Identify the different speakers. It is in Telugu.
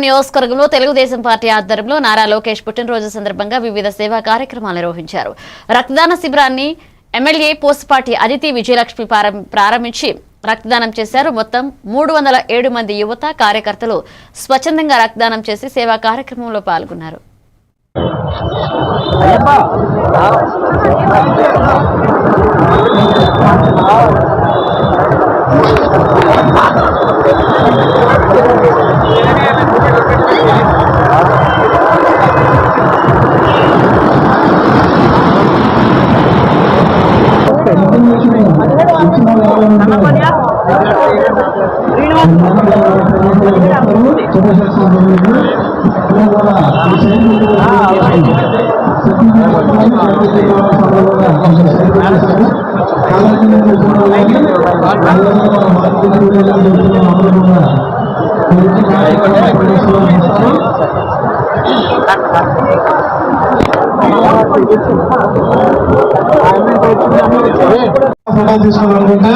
Speaker 1: నియోజకవర్గంలో తెలుగుదేశం పార్టీ ఆధ్వర్యంలో నారా లోకేష్ పుట్టినరోజు సందర్భంగా వివిధ సేవా కార్యక్రమాలు నిర్వహించారు. రక్తదాన శిబిరాన్ని ఎమ్మెల్యే పోస్పాటి అదితి విజయలక్ష్మి ప్రారంభించి రక్తదానం చేశారు. మొత్తం 307 మంది యువత కార్యకర్తలు స్వచ్ఛందంగా రక్తదానం చేసి సేవా కార్యక్రమంలో పాల్గొన్నారు.
Speaker 2: తీసుకోవాలనుకుంటే